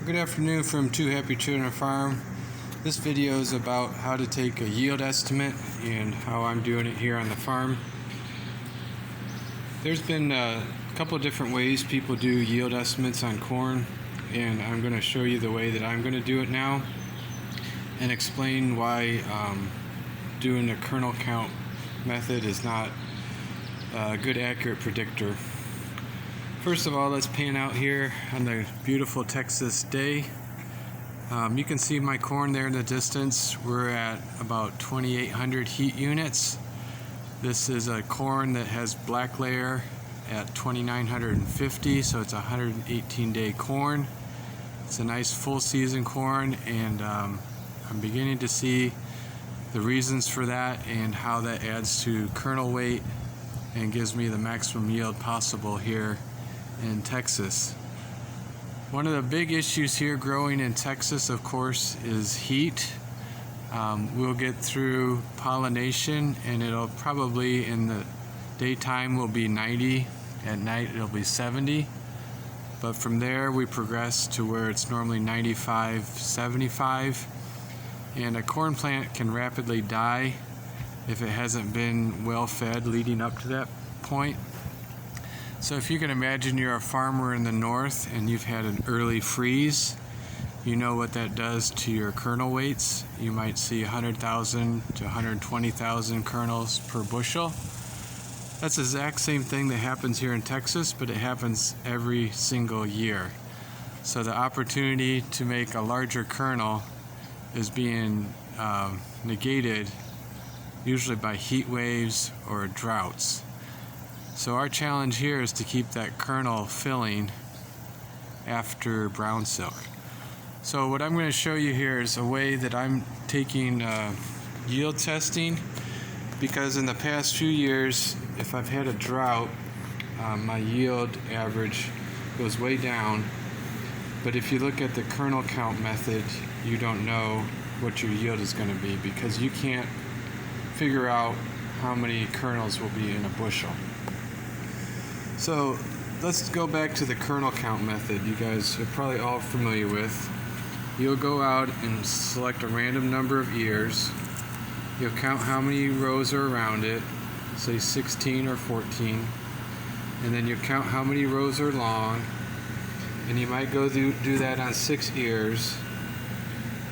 Good afternoon from Two Happy Children Farm. This video is about how to take a yield estimate and how I'm doing it here on the farm. There's been a couple of different ways people do yield estimates on corn, and I'm going to show you the way that I'm going to do it now and explain why doing a kernel count method is not a good accurate predictor. First of all, let's pan out here on the beautiful Texas day. You can see my corn there in the distance. We're at about 2,800 heat units. This is a corn that has black layer at 2,950, so it's a 118-day corn. It's a nice full season corn, and I'm beginning to see the reasons for that and how that adds to kernel weight and gives me the maximum yield possible here in Texas. One of the big issues here growing in Texas, of course, is heat. We'll get through pollination and it'll probably in the daytime will be 90, at night it'll be 70, but from there we progress to where it's normally 95, 75, and a corn plant can rapidly die if it hasn't been well fed leading up to that point. So if you can imagine you're a farmer in the north and you've had an early freeze, you know what that does to your kernel weights. You might see 100,000 to 120,000 kernels per bushel. That's the exact same thing that happens here in Texas, but it happens every single year. So the opportunity to make a larger kernel is being negated usually by heat waves or droughts. So our challenge here is to keep that kernel filling after brown silk. So what I'm going to show you here is a way that I'm taking yield testing, because in the past few years, if I've had a drought, my yield average goes way down. But if you look at the kernel count method, you don't know what your yield is going to be because you can't figure out how many kernels will be in a bushel. So let's go back to the kernel count method you guys are probably all familiar with. You'll go out and select a random number of ears. You'll count how many rows are around it, say 16 or 14, and then you'll count how many rows are long, and you might go do that on 6 ears,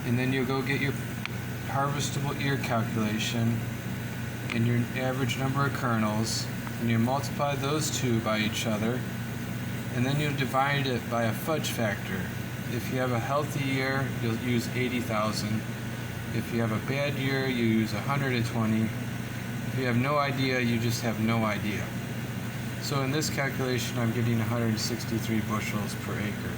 and then you'll go get your harvestable ear calculation and your average number of kernels, and you multiply those two by each other, and then you divide it by a fudge factor. If you have a healthy year, you'll use 80,000. If you have a bad year, you use 120. If you have no idea, you just have no idea. So in this calculation, I'm getting 163 bushels per acre.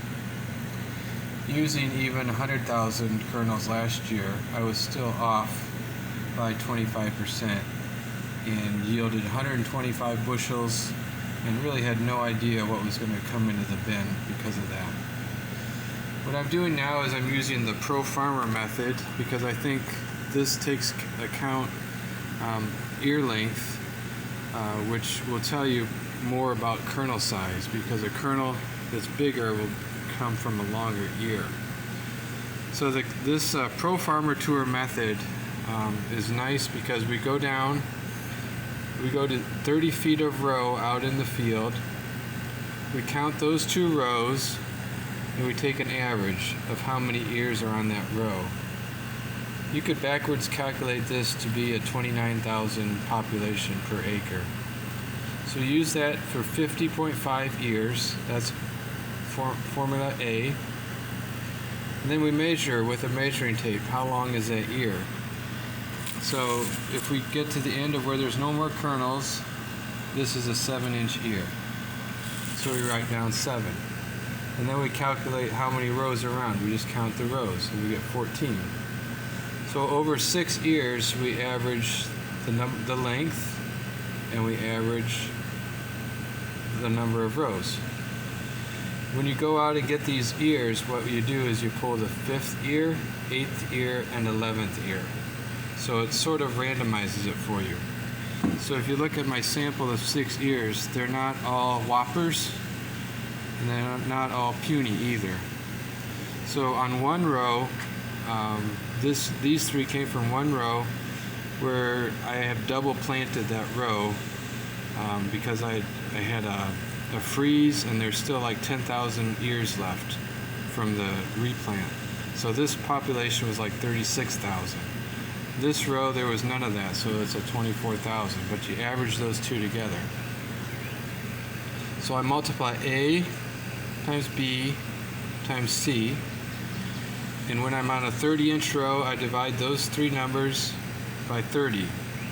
Using even 100,000 kernels last year, I was still off by 25%. And yielded 125 bushels and really had no idea what was going to come into the bin because of that. What I'm doing now is I'm using the Pro Farmer method because I think this takes account ear length, which will tell you more about kernel size, because a kernel that's bigger will come from a longer ear. So this Pro Farmer Tour method is nice because we go down. We go to 30 feet of row out in the field. We count those 2 rows, and we take an average of how many ears are on that row. You could backwards calculate this to be a 29,000 population per acre. So use that for 50.5 ears. That's formula A. And then we measure with a measuring tape how long is that ear. So if we get to the end of where there's no more kernels, this is a 7-inch ear. So we write down 7. And then we calculate how many rows are around. We just count the rows and we get 14. So over 6 ears, we average the length and we average the number of rows. When you go out and get these ears, what you do is you pull the 5th ear, 8th ear, and 11th ear. So it sort of randomizes it for you. So if you look at my sample of 6 ears, they're not all whoppers, and they're not all puny either. So on one row, these three came from one row where I have double planted that row because I had a freeze, and there's still like 10,000 ears left from the replant. So this population was like 36,000. This row there was none of that, so it's a 24,000, but you average those two together. So I multiply A times B times C, and when I'm on a 30-inch row, I divide those three numbers by 30.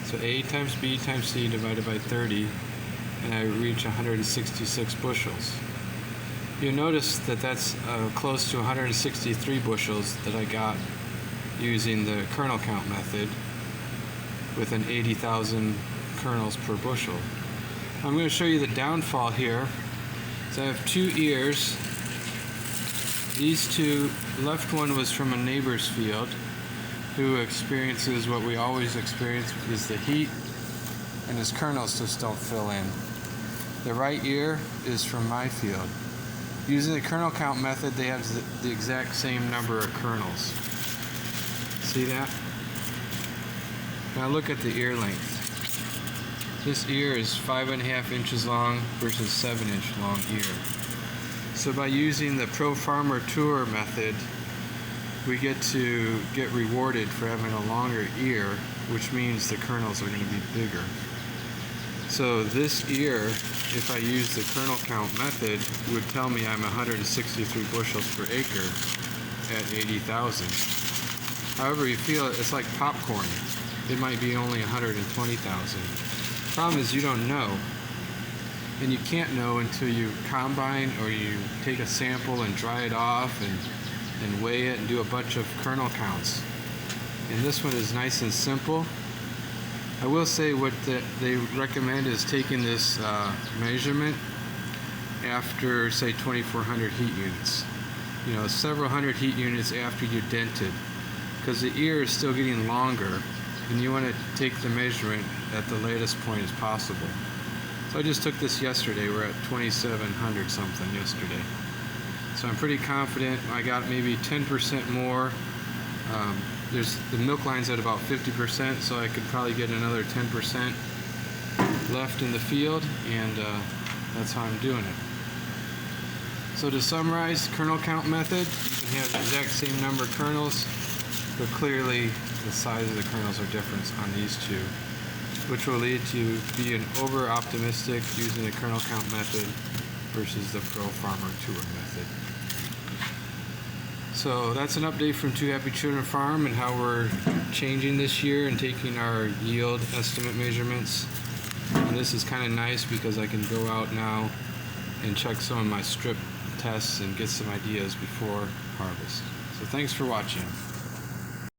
So A times B times C divided by 30, and I reach 166 bushels. You'll notice that that's close to 163 bushels that I got using the kernel count method with an 80,000 kernels per bushel. I'm going to show you the downfall here. So I have two ears. These two, left one was from a neighbor's field who experiences what we always experience, is the heat, and his kernels just don't fill in. The right ear is from my field. Using the kernel count method, they have the exact same number of kernels. See that? Now look at the ear length. This ear is 5.5 inches long versus 7-inch long ear. So by using the Pro Farmer Tour method, we get rewarded for having a longer ear, which means the kernels are going to be bigger. So this ear, if I use the kernel count method, would tell me I'm 163 bushels per acre at 80,000. However, you feel it's like popcorn. It might be only 120,000. Problem is you don't know. And you can't know until you combine or you take a sample and dry it off and weigh it and do a bunch of kernel counts. And this one is nice and simple. I will say what they recommend is taking this measurement after, say, 2,400 heat units. You know, several hundred heat units after you dent it, because the ear is still getting longer, and you want to take the measurement at the latest point as possible. So I just took this yesterday. We're at 2,700 something yesterday. So I'm pretty confident. I got maybe 10% more. There's the milk line's at about 50%, so I could probably get another 10% left in the field, and that's how I'm doing it. So to summarize, kernel count method, you can have the exact same number of kernels, but clearly the size of the kernels are different on these two, which will lead to being over-optimistic using the kernel count method versus the Pro Farmer Tour method. So that's an update from Two Happy Children Farm and how we're changing this year and taking our yield estimate measurements. And this is kind of nice because I can go out now and check some of my strip tests and get some ideas before harvest. So thanks for watching.